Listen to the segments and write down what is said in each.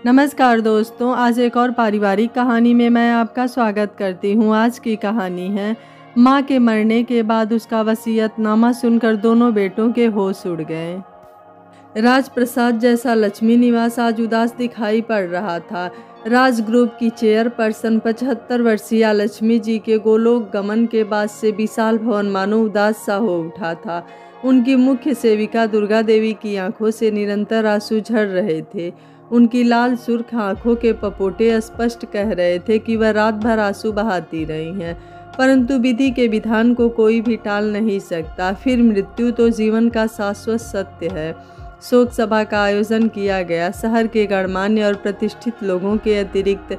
नमस्कार दोस्तों, आज एक और पारिवारिक कहानी में मैं आपका स्वागत करती हूँ। आज की कहानी है माँ के मरने के बाद उसका वसीयतनामा सुनकर दोनों बेटों के होश उड़ गए। राजप्रसाद जैसा लक्ष्मी निवास आज उदास दिखाई पड़ रहा था। राज ग्रुप की चेयरपर्सन 75 वर्षीय लक्ष्मी जी के गोलोक गमन के बाद से विशाल भवन मानो उदास सा हो उठा था। उनकी मुख्य सेविका दुर्गा देवी की आंखों से निरंतर आंसू झड़ रहे थे। उनकी लाल सुर्ख आंखों के पपोटे स्पष्ट कह रहे थे कि वह रात भर आंसू बहाती रही हैं, परंतु विधि के विधान को कोई भी टाल नहीं सकता। फिर मृत्यु तो जीवन का शाश्वत सत्य है। शोक सभा का आयोजन किया गया। शहर के गणमान्य और प्रतिष्ठित लोगों के अतिरिक्त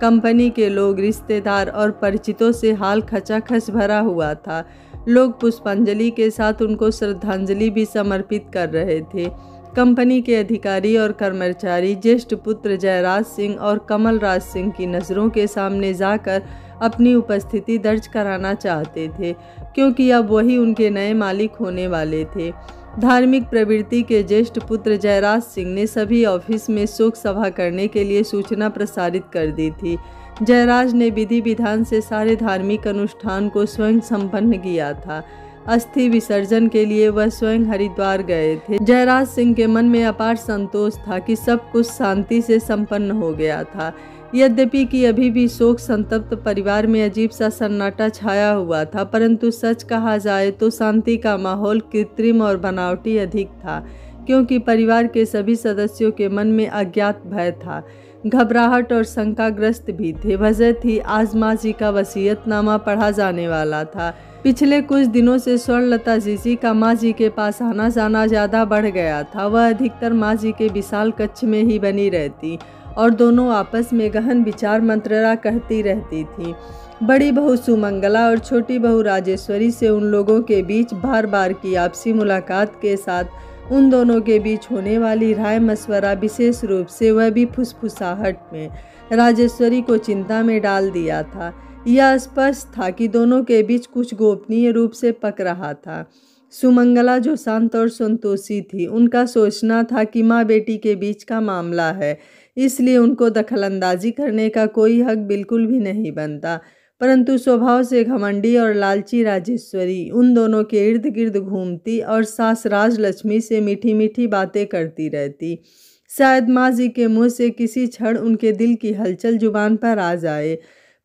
कंपनी के लोग, रिश्तेदार और परिचितों से हाल खचाखच भरा हुआ था। लोग पुष्पांजलि के साथ उनको श्रद्धांजलि भी समर्पित कर रहे थे। कंपनी के अधिकारी और कर्मचारी ज्येष्ठ पुत्र जयराज सिंह और कमल राज सिंह की नज़रों के सामने जाकर अपनी उपस्थिति दर्ज कराना चाहते थे, क्योंकि अब वही उनके नए मालिक होने वाले थे। धार्मिक प्रवृत्ति के ज्येष्ठ पुत्र जयराज सिंह ने सभी ऑफिस में शोक सभा करने के लिए सूचना प्रसारित कर दी थी। जयराज ने विधि विधान से सारे धार्मिक अनुष्ठान को स्वयं संपन्न किया था। अस्थि विसर्जन के लिए वह स्वयं हरिद्वार गए थे। जयराज सिंह के मन में अपार संतोष था कि सब कुछ शांति से संपन्न हो गया था। यद्यपि कि अभी भी शोक संतप्त परिवार में अजीब सा सन्नाटा छाया हुआ था, परंतु सच कहा जाए तो शांति का माहौल कृत्रिम और बनावटी अधिक था, क्योंकि परिवार के सभी सदस्यों के मन में अज्ञात भय था, घबराहट और शंकाग्रस्त भी थे। वजह थी आज माँ जी का वसीयतनामा पढ़ा जाने वाला था। पिछले कुछ दिनों से स्वर्णलता जीजी का माँ जी के पास आना जाना ज़्यादा बढ़ गया था। वह अधिकतर माँ जी के विशाल कक्ष में ही बनी रहती और दोनों आपस में गहन विचार मंत्रणा करती रहती थी। बड़ी बहू सुमंगला और छोटी बहू राजेश्वरी से उन लोगों के बीच बार बार की आपसी मुलाकात के साथ उन दोनों के बीच होने वाली राय मशवरा, विशेष रूप से वह भी फुसफुसाहट में, राजेश्वरी को चिंता में डाल दिया था। यह स्पष्ट था कि दोनों के बीच कुछ गोपनीय रूप से पक रहा था। सुमंगला, जो शांत और संतोषी थी, उनका सोचना था कि माँ बेटी के बीच का मामला है, इसलिए उनको दखलंदाजी करने का कोई हक बिल्कुल भी नहीं बनता। परंतु स्वभाव से घमंडी और लालची राजेश्वरी उन दोनों के इर्द गिर्द घूमती और सास राजलक्ष्मी से मीठी मीठी बातें करती रहती। शायद माँ जी के मुँह से किसी क्षण उनके दिल की हलचल जुबान पर आ जाए,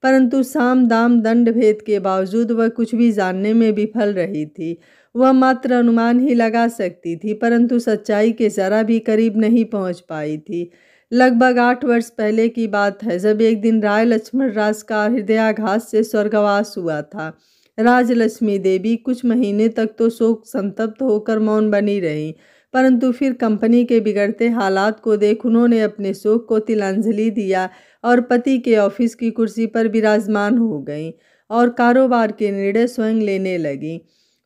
परंतु साम दाम दंड भेद के बावजूद वह कुछ भी जानने में विफल रही थी। वह मात्र अनुमान ही लगा सकती थी, परंतु सच्चाई के जरा भी करीब नहीं पहुंच पाई थी। लगभग 8 वर्ष पहले की बात है, जब एक दिन राय लक्ष्मण राज का हृदयाघात से स्वर्गवास हुआ था। राजलक्ष्मी देवी कुछ महीने तक तो शोक संतप्त होकर मौन बनी रही, परंतु फिर कंपनी के बिगड़ते हालात को देख उन्होंने अपने शोक को तिलांजलि दिया और पति के ऑफिस की कुर्सी पर विराजमान हो गईं और कारोबार के निर्णय स्वयं लेने लगीं।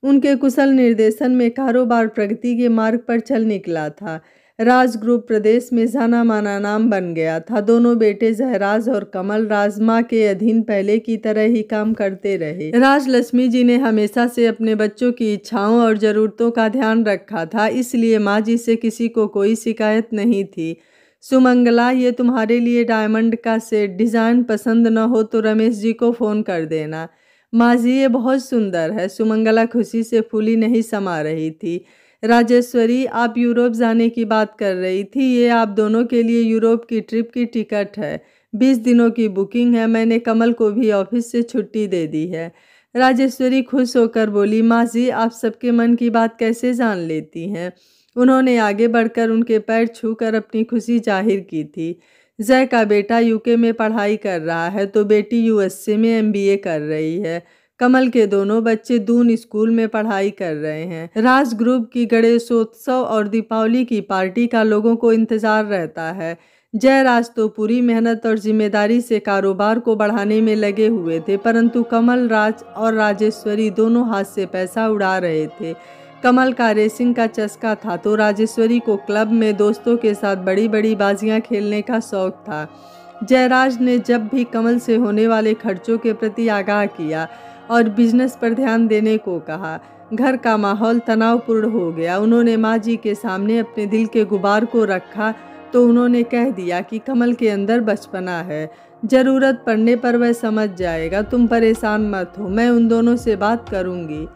उनके कुशल निर्देशन में कारोबार प्रगति के मार्ग पर चल निकला था। राज ग्रुप प्रदेश में जाना माना नाम बन गया था। दोनों बेटे जयराज और कमल राज माँ के अधीन पहले की तरह ही काम करते रहे। राजलक्ष्मी जी ने हमेशा से अपने बच्चों की इच्छाओं और ज़रूरतों का ध्यान रखा था, इसलिए माँ जी से किसी को कोई शिकायत नहीं थी। सुमंगला, ये तुम्हारे लिए डायमंड का सेट डिज़ाइन पसंद न हो तो रमेश जी को फ़ोन कर देना। माँ जी, ये बहुत सुंदर है। सुमंगला खुशी से फूली नहीं समा रही थी। राजेश्वरी, आप यूरोप जाने की बात कर रही थी। ये आप दोनों के लिए यूरोप की ट्रिप की टिकट है। 20 दिनों की बुकिंग है। मैंने कमल को भी ऑफिस से छुट्टी दे दी है। राजेश्वरी खुश होकर बोली, माँ जी, आप सबके मन की बात कैसे जान लेती हैं। उन्होंने आगे बढ़कर उनके पैर छूकर अपनी खुशी जाहिर की थी। जय का बेटा यूके में पढ़ाई कर रहा है तो बेटी यूएसए में एमबीए कर रही है। कमल के दोनों बच्चे दून स्कूल में पढ़ाई कर रहे हैं। राज ग्रुप की गणेशोत्सव और दीपावली की पार्टी का लोगों को इंतजार रहता है। जयराज तो पूरी मेहनत और जिम्मेदारी से कारोबार को बढ़ाने में लगे हुए थे, परंतु कमल राज और राजेश्वरी दोनों हाथ से पैसा उड़ा रहे थे। कमल का रेसिंग का चस्का था तो राजेश्वरी को क्लब में दोस्तों के साथ बड़ी बड़ी बाजियां खेलने का शौक था। जयराज ने जब भी कमल से होने वाले खर्चों के प्रति आगाह किया और बिजनेस पर ध्यान देने को कहा, घर का माहौल तनावपूर्ण हो गया। उन्होंने माँ जी के सामने अपने दिल के गुबार को रखा तो उन्होंने कह दिया कि कमल के अंदर बचपना है, ज़रूरत पड़ने पर वह समझ जाएगा, तुम परेशान मत हो, मैं उन दोनों से बात करूँगी।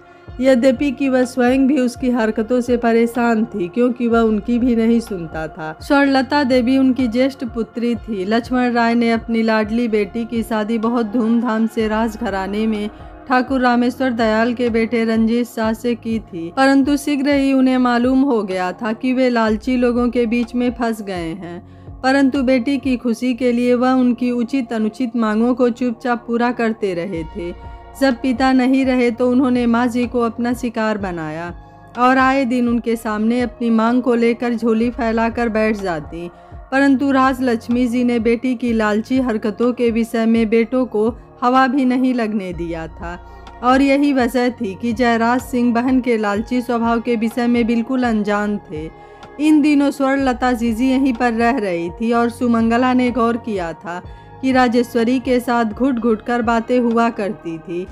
यद्यपि कि वह स्वयं भी उसकी हरकतों से परेशान थी, क्योंकि वह उनकी भी नहीं सुनता था। स्वर्णलता देवी उनकी ज्येष्ठ पुत्री थी। लक्ष्मण राय ने अपनी लाडली बेटी की शादी बहुत धूमधाम से राजघराने में ठाकुर रामेश्वर दयाल के बेटे रंजीत शाह से की थी, परंतु शीघ्र ही उन्हें मालूम हो गया था कि वे लालची लोगों के बीच में फंस गए हैं। परंतु बेटी की खुशी के लिए वह उनकी उचित अनुचित मांगों को चुपचाप पूरा करते रहे थे। जब पिता नहीं रहे तो उन्होंने माँ जी को अपना शिकार बनाया और आए दिन उनके सामने अपनी मांग को लेकर झोली फैलाकर बैठ जाती। परंतु राजलक्ष्मी जी ने बेटी की लालची हरकतों के विषय में बेटों को हवा भी नहीं लगने दिया था, और यही वजह थी कि जयराज सिंह बहन के लालची स्वभाव के विषय में बिल्कुल अनजान थे। इन दिनों स्वर्णलता जीजी यहीं पर रह रही थी और सुमंगला ने गौर किया था कि राजेश्वरी के साथ घुट घुट कर बातें हुआ करती थी।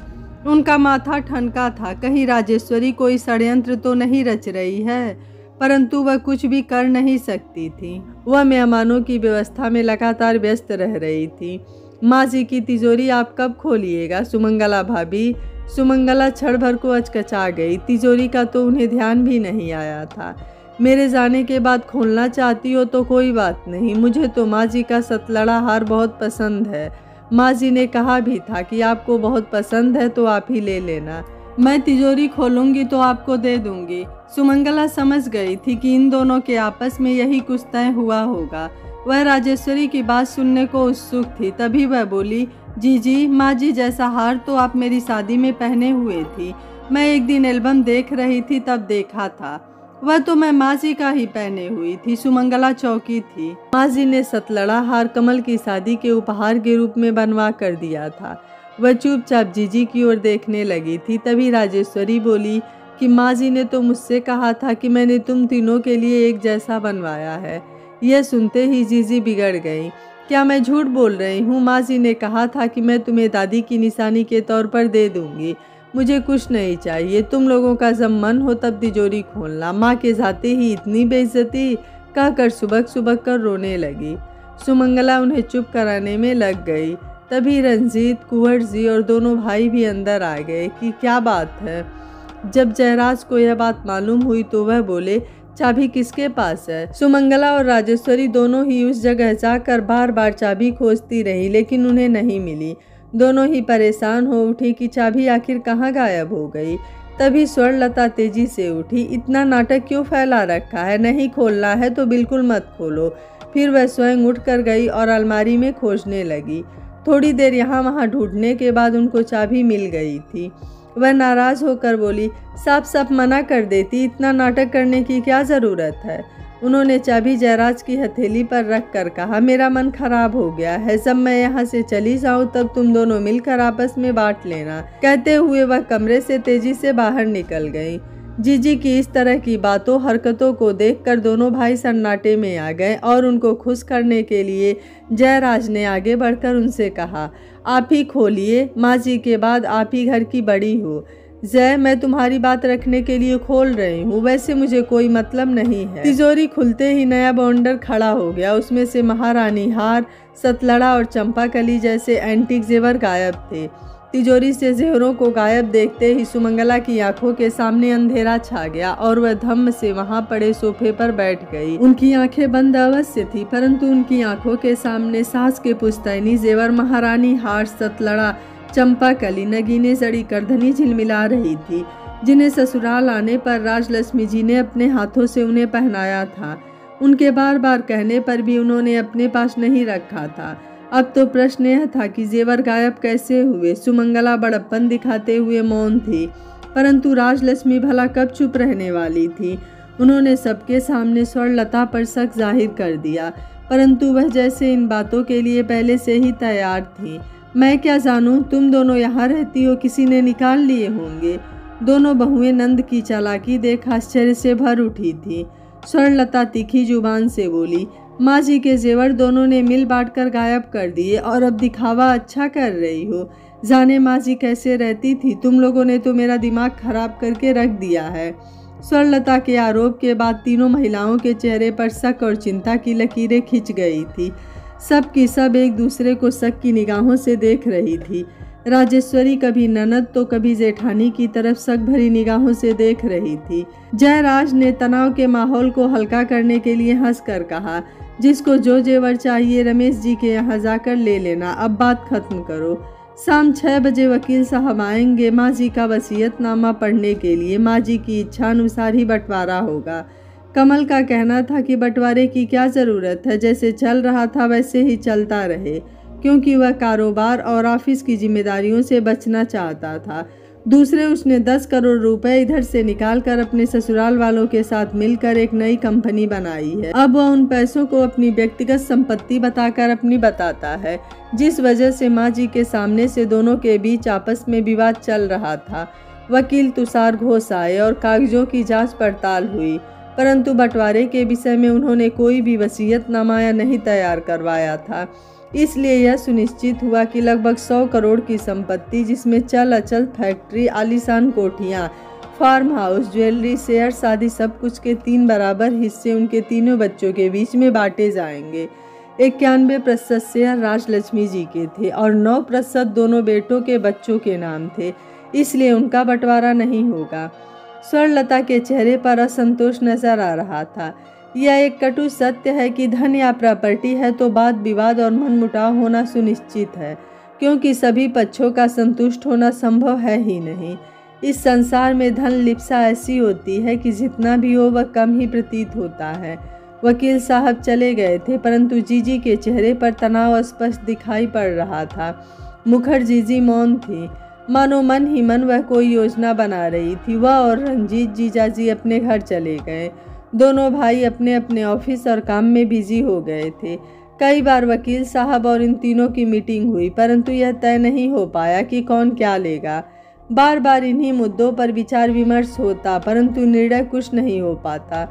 उनका माथा ठनका था, कहीं राजेश्वरी कोई षड्यंत्र तो नहीं रच रही है, परंतु वह कुछ भी कर नहीं सकती थी। वह मेहमानों की व्यवस्था में लगातार व्यस्त रह रही थी। माँ जी की तिजोरी आप कब खोलिएगा सुमंगला भाभी? सुमंगला क्षण भर को अचकचा गई। तिजोरी का तो उन्हें ध्यान भी नहीं आया था। मेरे जाने के बाद खोलना चाहती हो तो कोई बात नहीं, मुझे तो माँ जी का सतलड़ा हार बहुत पसंद है। माँ जी ने कहा भी था कि आपको बहुत पसंद है तो आप ही ले लेना, मैं तिजोरी खोलूंगी तो आपको दे दूंगी। सुमंगला समझ गई थी कि इन दोनों के आपस में यही कुछ तय हुआ होगा। वह राजेश्वरी की बात सुनने को उत्सुक थी। तभी वह बोली, जीजी, माँ जी जैसा हार तो आप मेरी शादी में पहने हुए थी। मैं एक दिन एल्बम देख रही थी तब देखा था, वह तो मैं माँ जी का ही पहने हुई थी। सुमंगला चौकी थी। माँ जी ने सतलड़ा हार कमल की शादी के उपहार के रूप में बनवा कर दिया था। वह चुपचाप जीजी की ओर देखने लगी थी। तभी राजेश्वरी बोली कि माँ जी ने तो मुझसे कहा था कि मैंने तुम तीनों के लिए एक जैसा बनवाया है। यह सुनते ही जीजी बिगड़ गई। क्या मैं झूठ बोल रही हूँ? माँ जी ने कहा था कि मैं तुम्हें दादी की निशानी के तौर पर दे दूंगी। मुझे कुछ नहीं चाहिए, तुम लोगों का जब मन हो तब तिजोरी खोलना। माँ के जाते ही इतनी बेइज्जती, कहकर सुबक सुबक कर रोने लगी। सुमंगला उन्हें चुप कराने में लग गई। तभी रंजीत, कुंवर जी और दोनों भाई भी अंदर आ गए कि क्या बात है। जब जयराज को यह बात मालूम हुई तो वह बोले, चाबी किसके पास है? सुमंगला और राजेश्वरी दोनों ही उस जगह जाकर बार बार चाबी खोजती रही, लेकिन उन्हें नहीं मिली। दोनों ही परेशान हो उठी कि चाबी आखिर कहाँ गायब हो गई। तभी स्वर्णलता तेजी से उठी, इतना नाटक क्यों फैला रखा है? नहीं खोलना है तो बिल्कुल मत खोलो। फिर वह स्वयं उठ कर गई और अलमारी में खोजने लगी। थोड़ी देर यहाँ वहाँ ढूंढने के बाद उनको चाबी मिल गई थी। वह नाराज होकर बोली, साफ साफ मना कर देती, इतना नाटक करने की क्या ज़रूरत है। उन्होंने चाबी जयराज की हथेली पर रख कर कहा, मेरा मन खराब हो गया है, जब मैं यहाँ से चली जाऊँ तब तुम दोनों मिलकर आपस में बांट लेना। कहते हुए वह कमरे से तेजी से बाहर निकल गई। जीजी की इस तरह की बातों हरकतों को देखकर दोनों भाई सन्नाटे में आ गए और उनको खुश करने के लिए जयराज ने आगे बढ़कर उनसे कहा, आप ही खोलिए, माँ जी के बाद आप ही घर की बड़ी हो। जय, मैं तुम्हारी बात रखने के लिए खोल रही हूँ, वैसे मुझे कोई मतलब नहीं है। तिजोरी खुलते ही नया बॉन्डर खड़ा हो गया। उसमें से महारानी हार, सतलड़ा और चंपाकली जैसे एंटीक जेवर गायब थे। तिजोरी से जेवरों को गायब देखते ही सुमंगला की आंखों के सामने अंधेरा छा गया और वह धम्म से वहां पड़े सोफे पर बैठ गई। उनकी आंखें बंद अवश्य थी, परंतु उनकी आंखों के सामने सास के पुश्तैनी जेवर, महारानी हार, सतलड़ा, चंपाकली, नगीने जड़ी करधनी झिलमिला रही थी, जिन्हें ससुराल आने पर राजलक्ष्मी जी ने अपने हाथों से उन्हें पहनाया था। उनके बार बार कहने पर भी उन्होंने अपने पास नहीं रखा था। अब तो प्रश्न यह था कि जेवर गायब कैसे हुए। सुमंगला बड़प्पन दिखाते हुए मौन थी, परंतु राजलक्ष्मी भला कब चुप रहने वाली थी। उन्होंने सबके सामने स्वर्णलता पर शक जाहिर कर दिया, परंतु वह जैसे इन बातों के लिए पहले से ही तैयार थी। मैं क्या जानूं, तुम दोनों यहाँ रहती हो, किसी ने निकाल लिए होंगे। दोनों बहुएं नंद की चालाकी देख आश्चर्य से भर उठी थी। स्वर्णलता तीखी जुबान से बोली, माँ जी के जेवर दोनों ने मिल बांट कर गायब कर दिए और अब दिखावा अच्छा कर रही हो। जाने माँ जी कैसे रहती थी, तुम लोगों ने तो मेरा दिमाग खराब करके रख दिया है। स्वर्णलता के आरोप के बाद तीनों महिलाओं के चेहरे पर शक और चिंता की लकीरें खिंच गई थी। सब की सब एक दूसरे को शक की निगाहों से देख रही थी। राजेश्वरी कभी ननद तो कभी जेठानी की तरफ शक भरी निगाहों से देख रही थी। जयराज ने तनाव के माहौल को हल्का करने के लिए हंसकर कहा, जिसको जो जेवर चाहिए रमेश जी के यहाँ जाकर ले लेना, अब बात खत्म करो। शाम 6 बजे वकील साहब आएंगे। माँ जी का वसीयतनामा पढ़ने के लिए। माँ जी की इच्छा अनुसार ही बंटवारा होगा। कमल का कहना था कि बंटवारे की क्या ज़रूरत है, जैसे चल रहा था वैसे ही चलता रहे, क्योंकि वह कारोबार और ऑफिस की जिम्मेदारियों से बचना चाहता था। दूसरे, उसने 10 करोड़ रुपए इधर से निकालकर अपने ससुराल वालों के साथ मिलकर एक नई कंपनी बनाई है। अब वह उन पैसों को अपनी व्यक्तिगत संपत्ति बताकर अपनी बताता है, जिस वजह से माँ जी के सामने से दोनों के बीच आपस में विवाद चल रहा था। वकील तुषार घोष आए और कागजों की जांच पड़ताल हुई, परंतु बंटवारे के विषय में उन्होंने कोई भी वसीयतनामा नहीं तैयार करवाया था। इसलिए यह सुनिश्चित हुआ कि लगभग 100 करोड़ की संपत्ति, जिसमें चल अचल, फैक्ट्री, आलीशान कोठियाँ, फार्म हाउस, ज्वेलरी, शेयर्स आदि सब कुछ के 3 बराबर हिस्से उनके तीनों बच्चों के बीच में बांटे जाएंगे। 91% शेयर राजलक्ष्मी जी के थे और 9% दोनों बेटों के बच्चों के नाम थे, इसलिए उनका बंटवारा नहीं होगा। स्वर्णलता के चेहरे पर असंतोष नजर आ रहा था। यह एक कटु सत्य है कि धन या प्रॉपर्टी है तो वाद विवाद और मनमुटाव होना सुनिश्चित है, क्योंकि सभी पक्षों का संतुष्ट होना संभव है ही नहीं। इस संसार में धन लिप्सा ऐसी होती है कि जितना भी हो वह कम ही प्रतीत होता है। वकील साहब चले गए थे, परंतु जीजी के चेहरे पर तनाव स्पष्ट दिखाई पड़ रहा था। मुखर्जी जी मौन थी, मानो मन ही मन वह कोई योजना बना रही थी। वह और रंजीत जीजाजी अपने घर चले गए। दोनों भाई अपने अपने ऑफिस और काम में बिजी हो गए थे। कई बार वकील साहब और इन तीनों की मीटिंग हुई, परंतु यह तय नहीं हो पाया कि कौन क्या लेगा। बार बार इन्हीं मुद्दों पर विचार विमर्श होता, परंतु निर्णय कुछ नहीं हो पाता।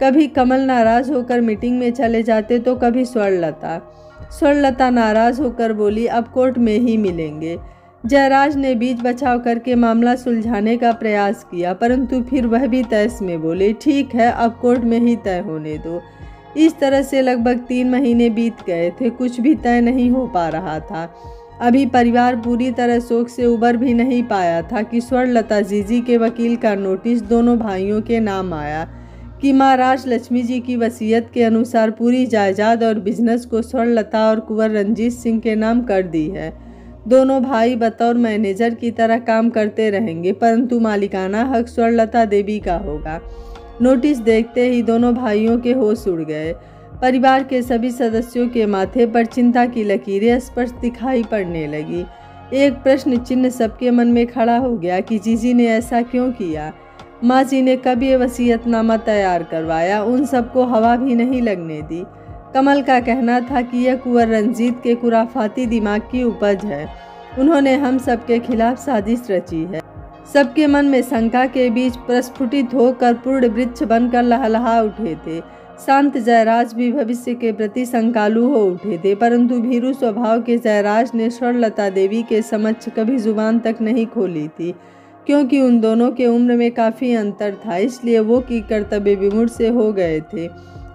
कभी कमल नाराज होकर मीटिंग में चले जाते तो कभी स्वर्णलता नाराज होकर बोली, अब कोर्ट में ही मिलेंगे। जयराज ने बीच बचाव करके मामला सुलझाने का प्रयास किया, परंतु फिर वह भी तैस में बोले, ठीक है, अब कोर्ट में ही तय होने दो। इस तरह से लगभग 3 महीने बीत गए थे, कुछ भी तय नहीं हो पा रहा था। अभी परिवार पूरी तरह शोक से उबर भी नहीं पाया था कि स्वर्णलता जीजी के वकील का नोटिस दोनों भाइयों के नाम आया कि माँ राजलक्ष्मी जी की वसीयत के अनुसार पूरी जायदाद और बिजनेस को स्वर्णलता और कुंवर रंजीत सिंह के नाम कर दी है। दोनों भाई बतौर मैनेजर की तरह काम करते रहेंगे, परंतु मालिकाना हक स्वर्णलता देवी का होगा। नोटिस देखते ही दोनों भाइयों के होश उड़ गए। परिवार के सभी सदस्यों के माथे पर चिंता की लकीरें स्पष्ट दिखाई पड़ने लगी। एक प्रश्न चिन्ह सबके मन में खड़ा हो गया कि जीजी ने ऐसा क्यों किया। माँ जी ने कब ये वसीयतनामा तैयार करवाया, उन सबको हवा भी नहीं लगने दी। कमल का कहना था कि यह कुंवर रंजीत के खुराफाती दिमाग की उपज है। उन्होंने हम सबके खिलाफ साजिश रची है। सबके मन में शंका के बीच प्रस्फुटित होकर पूर्ण वृक्ष बनकर लहलहा उठे थे। शांत जयराज भी भविष्य के प्रति शंकालु हो उठे थे, परंतु भीरू स्वभाव के जयराज ने स्वर्णलता देवी के समक्ष कभी जुबान तक नहीं खोली थी, क्योंकि उन दोनों के उम्र में काफ़ी अंतर था, इसलिए वो की कर्तव्य विमूढ़ से हो गए थे।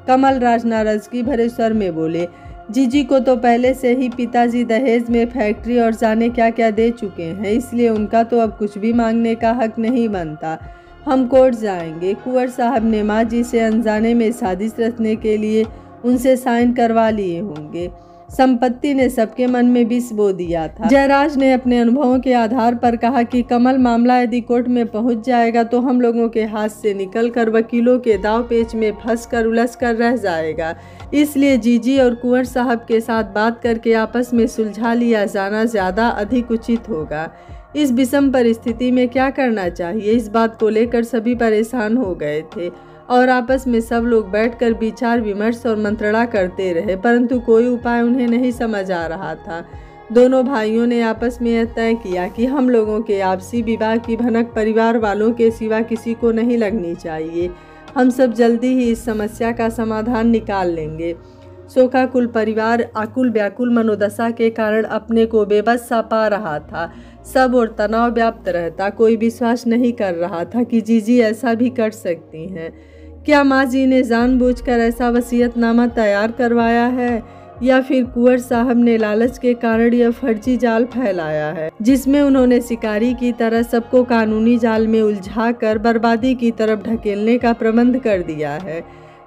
कमल राजनाराजगी भरे स्वर में बोले, जीजी को तो पहले से ही पिताजी दहेज में फैक्ट्री और जाने क्या क्या दे चुके हैं, इसलिए उनका तो अब कुछ भी मांगने का हक नहीं बनता। हम कोर्ट जाएंगे। कुंवर साहब ने माँ जी से अनजाने में साजिश रचने के लिए उनसे साइन करवा लिए होंगे। संपत्ति ने सबके मन में विष बो दिया था। जयराज ने अपने अनुभवों के आधार पर कहा कि कमल, मामला यदि कोर्ट में पहुंच जाएगा तो हम लोगों के हाथ से निकलकर वकीलों के दाव पेच में फंसकर उलझकर रह जाएगा। इसलिए जीजी और कुंवर साहब के साथ बात करके आपस में सुलझा लिया जाना ज़्यादा अधिक उचित होगा। इस विषम परिस्थिति में क्या करना चाहिए, इस बात को लेकर सभी परेशान हो गए थे और आपस में सब लोग बैठकर विचार विमर्श और मंत्रणा करते रहे, परंतु कोई उपाय उन्हें नहीं समझ आ रहा था। दोनों भाइयों ने आपस में यह तय किया कि हम लोगों के आपसी विवाह की भनक परिवार वालों के सिवा किसी को नहीं लगनी चाहिए। हम सब जल्दी ही इस समस्या का समाधान निकाल लेंगे। शोकाकुल परिवार आकुल व्याकुल मनोदशा के कारण अपने को बेबस सा पा रहा था। सब और तनाव व्याप्त रहता। कोई विश्वास नहीं कर रहा था कि जीजी ऐसा भी कर सकती हैं। क्या माँ जी ने जानबूझकर ऐसा वसीयतनामा तैयार करवाया है, या फिर कुंवर साहब ने लालच के कारण यह फर्जी जाल फैलाया है, जिसमें उन्होंने शिकारी की तरह सबको कानूनी जाल में उलझाकर बर्बादी की तरफ ढकेलने का प्रबंध कर दिया है।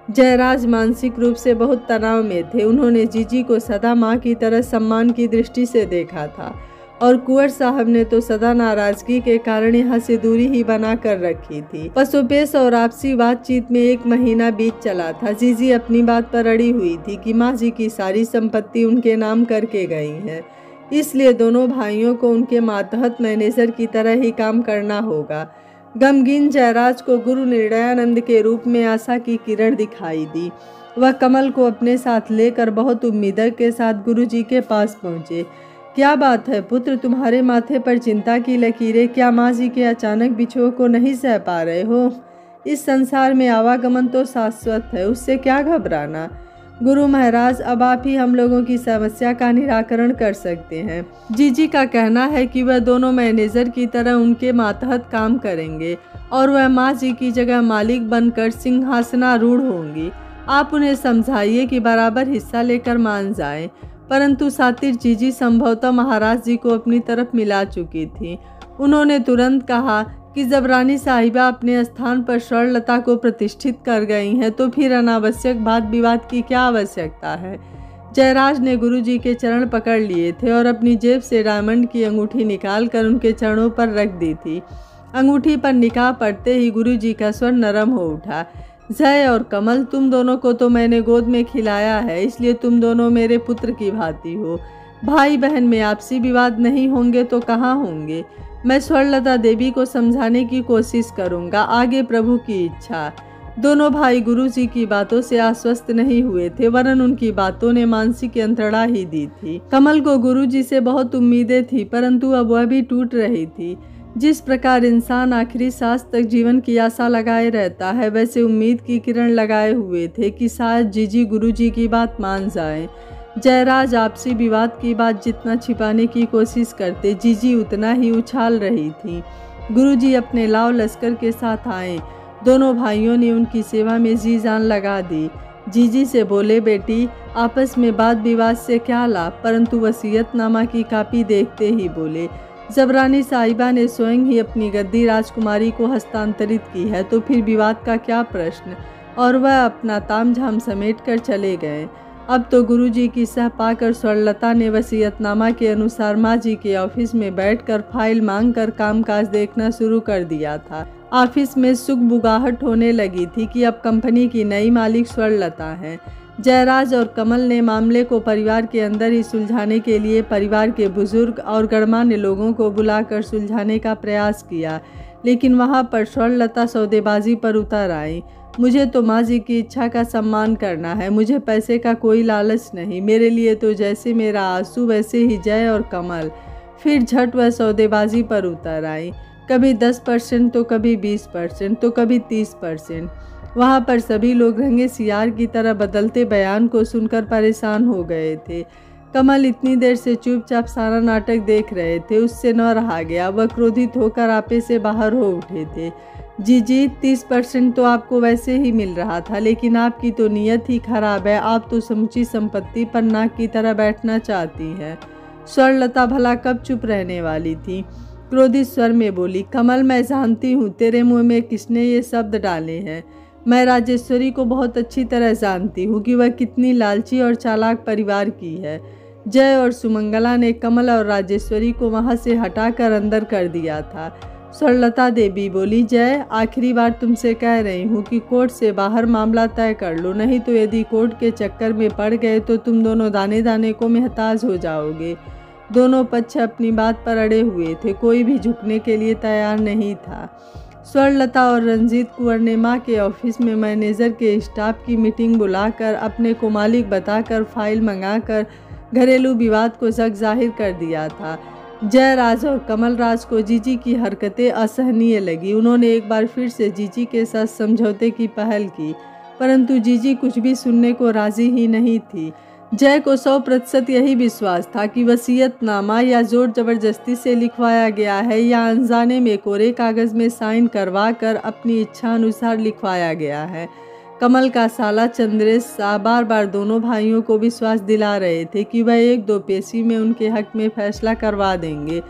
जयराज मानसिक रूप से बहुत तनाव में थे। उन्होंने जीजी को सदा माँ की तरह सम्मान की दृष्टि से देखा था, और कुंवर साहब ने तो सदा नाराजगी के कारण यहाँ से दूरी ही बना कर रखी थी। पशुपेश और आपसी बातचीत में 1 महीना बीत चला था। जीजी अपनी बात पर अड़ी हुई थी कि माँ जी की सारी संपत्ति उनके नाम करके गई है, इसलिए दोनों भाइयों को उनके मातहत मैनेजर की तरह ही काम करना होगा। गमगीन जयराज को गुरु निर्णयानंद के रूप में आशा की किरण दिखाई दी। वह कमल को अपने साथ लेकर बहुत उम्मीद के साथ गुरु जी के पास पहुँचे। क्या बात है पुत्र, तुम्हारे माथे पर चिंता की लकीरें? क्या माँ जी के अचानक बिछोह को नहीं सह पा रहे हो? इस संसार में आवागमन तो शाश्वत है, उससे क्या घबराना। गुरु महाराज, अब आप ही हम लोगों की समस्या का निराकरण कर सकते हैं। जीजी का कहना है कि वह दोनों मैनेजर की तरह उनके मातहत काम करेंगे और वह माँ जी की जगह मालिक बनकर सिंहासनारूढ़ होंगी। आप उन्हें समझाइए कि बराबर हिस्सा लेकर मान जाएं। परंतु सातिर जीजी संभवतः महाराज जी को अपनी तरफ मिला चुकी थी। उन्होंने तुरंत कहा कि जब रानी साहिबा अपने स्थान पर स्वर्णलता को प्रतिष्ठित कर गई हैं, तो फिर अनावश्यक वाद विवाद की क्या आवश्यकता है। जयराज ने गुरुजी के चरण पकड़ लिए थे और अपनी जेब से डायमंड की अंगूठी निकालकर उनके चरणों पर रख दी थी। अंगूठी पर निकाह पड़ते ही गुरुजी का स्वर नरम हो उठा। जय और कमल, तुम दोनों को तो मैंने गोद में खिलाया है, इसलिए तुम दोनों मेरे पुत्र की भांति हो। भाई बहन में आपसी विवाद नहीं होंगे तो कहाँ होंगे। मैं स्वर्णलता देवी को समझाने की कोशिश करूंगा, आगे प्रभु की इच्छा। दोनों भाई गुरुजी की बातों से आश्वस्त नहीं हुए थे, वरन उनकी बातों ने मानसिक यंत्रणा ही दी थी। कमल को गुरुजी से बहुत उम्मीदें थी, परंतु अब वह भी टूट रही थी। जिस प्रकार इंसान आखिरी सांस तक जीवन की आशा लगाए रहता है, वैसे उम्मीद की किरण लगाए हुए थे कि शायद जीजी गुरुजी की बात मान जाएं। जयराज आपसी विवाद की बात जितना छिपाने की कोशिश करते, जीजी उतना ही उछाल रही थी। गुरुजी अपने लाव लश्कर के साथ आए। दोनों भाइयों ने उनकी सेवा में जी जान लगा दी। जीजी से बोले, बेटी, आपस में वाद विवाद से क्या लाभ, परंतु वसीयतनामा की कापी देखते ही बोले, जब रानी साहिबा ने स्वयं ही अपनी गद्दी राजकुमारी को हस्तांतरित की है, तो फिर विवाद का क्या प्रश्न। और वह अपना तामझाम समेट कर चले गए। अब तो गुरुजी की सह पाकर स्वर्णलता ने वसीयतनामा के अनुसार माँ जी के ऑफिस में बैठकर फाइल मांगकर कामकाज देखना शुरू कर दिया था। ऑफिस में सुगबुगाहट होने लगी थी कि अब कंपनी की नई मालिक स्वर्णलता है। जयराज और कमल ने मामले को परिवार के अंदर ही सुलझाने के लिए परिवार के बुजुर्ग और गणमान्य लोगों को बुलाकर सुलझाने का प्रयास किया, लेकिन वहां पर स्वर्णलता सौदेबाजी पर उतर आई। मुझे तो माँ जी की इच्छा का सम्मान करना है, मुझे पैसे का कोई लालच नहीं। मेरे लिए तो जैसे मेरा आंसू वैसे ही जय और कमल। फिर झट वह सौदेबाजी पर उतर आई। कभी 10% तो कभी 20% तो कभी 30%। वहाँ पर सभी लोग रंगे सियार की तरह बदलते बयान को सुनकर परेशान हो गए थे। कमल इतनी देर से चुपचाप सारा नाटक देख रहे थे, उससे न रहा गया। वह क्रोधित होकर आपे से बाहर हो उठे थे। जी 30% तो आपको वैसे ही मिल रहा था, लेकिन आपकी तो नीयत ही खराब है। आप तो समूची संपत्ति पर नाक की तरह बैठना चाहती हैं। स्वर्णलता भला कब चुप रहने वाली थी। क्रोधित स्वर में बोली, कमल, मैं जानती हूँ तेरे मुँह में किसने ये शब्द डाले हैं। मैं राजेश्वरी को बहुत अच्छी तरह जानती हूँ कि वह कितनी लालची और चालाक परिवार की है। जय और सुमंगला ने कमल और राजेश्वरी को वहाँ से हटाकर अंदर कर दिया था। स्वर्णलता देवी बोली, जय, आखिरी बार तुमसे कह रही हूँ कि कोर्ट से बाहर मामला तय कर लो, नहीं तो यदि कोर्ट के चक्कर में पड़ गए तो तुम दोनों दाने दाने को मोहताज हो जाओगे। दोनों पक्ष अपनी बात पर अड़े हुए थे, कोई भी झुकने के लिए तैयार नहीं था। स्वर्णलता और रंजीत कुंवर ने माँ के ऑफिस में मैनेजर के स्टाफ की मीटिंग बुलाकर अपने को मालिक बताकर फाइल मंगाकर घरेलू विवाद को जग जाहिर कर दिया था। जयराज और कमलराज को जीजी की हरकतें असहनीय लगी। उन्होंने एक बार फिर से जीजी के साथ समझौते की पहल की, परंतु जीजी कुछ भी सुनने को राजी ही नहीं थी। जय को 100% यही विश्वास था कि वसीयतनामा या जोर जबरदस्ती से लिखवाया गया है या अनजाने में कोरे कागज़ में साइन करवा कर अपनी इच्छा अनुसार लिखवाया गया है। कमल का साला चंद्रेश बार बार दोनों भाइयों को विश्वास दिला रहे थे कि वह 1-2 पेशी में उनके हक में फैसला करवा देंगे।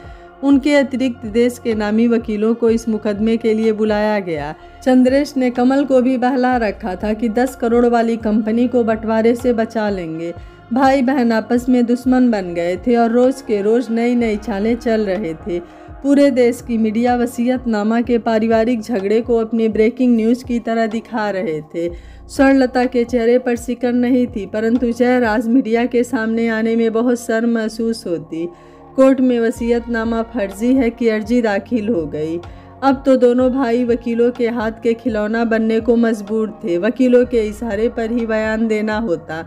उनके अतिरिक्त देश के नामी वकीलों को इस मुकदमे के लिए बुलाया गया। चंद्रेश ने कमल को भी बहला रखा था कि 10 करोड़ वाली कंपनी को बंटवारे से बचा लेंगे। भाई बहन आपस में दुश्मन बन गए थे और रोज के रोज नई नई चालें चल रहे थे। पूरे देश की मीडिया वसीयतनामा के पारिवारिक झगड़े को अपनी ब्रेकिंग न्यूज़ की तरह दिखा रहे थे। स्वर्णलता के चेहरे पर सिकन नहीं थी, परंतु जयराज मीडिया के सामने आने में बहुत शर्म महसूस होती। कोर्ट में वसीयतनामा फर्जी है कि अर्जी दाखिल हो गई। अब तो दोनों भाई वकीलों के हाथ के खिलौना बनने को मजबूर थे। वकीलों के इशारे पर ही बयान देना होता।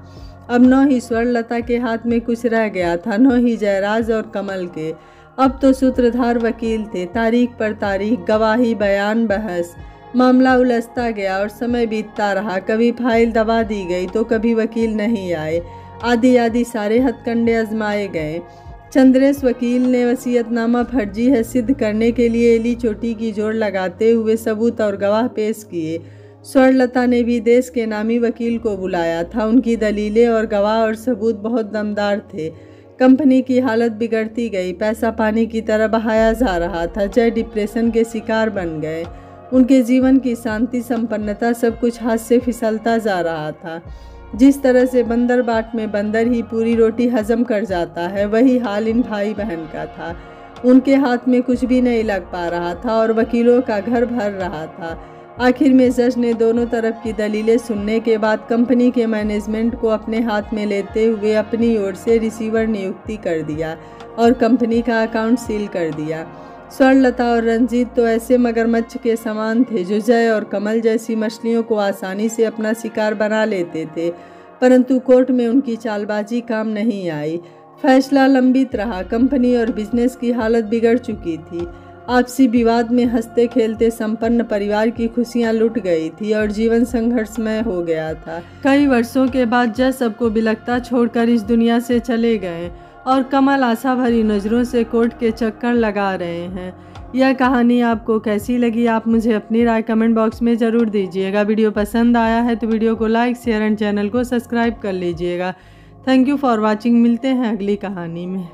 अब न ही स्वर्णलता के हाथ में कुछ रह गया था, न ही जयराज और कमल के। अब तो सूत्रधार वकील थे। तारीख पर तारीख, गवाही, बयान, बहस, मामला उलझता गया और समय बीतता रहा। कभी फाइल दबा दी गई तो कभी वकील नहीं आए। आदि सारे हथकंडे आजमाए गए। चंद्रेश वकील ने वसीयतनामा फर्जी है सिद्ध करने के लिए एली चोटी की जोड़ लगाते हुए सबूत और गवाह पेश किए। स्वर्णलता ने भी देश के नामी वकील को बुलाया था। उनकी दलीलें और गवाह और सबूत बहुत दमदार थे। कंपनी की हालत बिगड़ती गई। पैसा पानी की तरह बहाया जा रहा था। जय डिप्रेशन के शिकार बन गए। उनके जीवन की शांति संपन्नता सब कुछ हाथ से फिसलता जा रहा था। जिस तरह से बंदर बाट में बंदर ही पूरी रोटी हजम कर जाता है, वही हाल इन भाई बहन का था। उनके हाथ में कुछ भी नहीं लग पा रहा था और वकीलों का घर भर रहा था। आखिर में जज ने दोनों तरफ की दलीलें सुनने के बाद कंपनी के मैनेजमेंट को अपने हाथ में लेते हुए अपनी ओर से रिसीवर नियुक्ति कर दिया और कंपनी का अकाउंट सील कर दिया। स्वर्णलता और रंजीत तो ऐसे मगरमच्छ के समान थे जो जय और कमल जैसी मछलियों को आसानी से अपना शिकार बना लेते थे, परंतु कोर्ट में उनकी चालबाजी काम नहीं आई। फैसला लंबित रहा। कंपनी और बिजनेस की हालत बिगड़ चुकी थी। आपसी विवाद में हंसते खेलते संपन्न परिवार की खुशियां लुट गई थी और जीवन संघर्षमय हो गया था। कई वर्षों के बाद जय सबको बिलखता छोड़कर इस दुनिया से चले गए और कमल आशा भरी नज़रों से कोर्ट के चक्कर लगा रहे हैं। यह कहानी आपको कैसी लगी, आप मुझे अपनी राय कमेंट बॉक्स में ज़रूर दीजिएगा। वीडियो पसंद आया है तो वीडियो को लाइक, शेयर एंड चैनल को सब्सक्राइब कर लीजिएगा। Thank you for watching. मिलते हैं अगली कहानी में।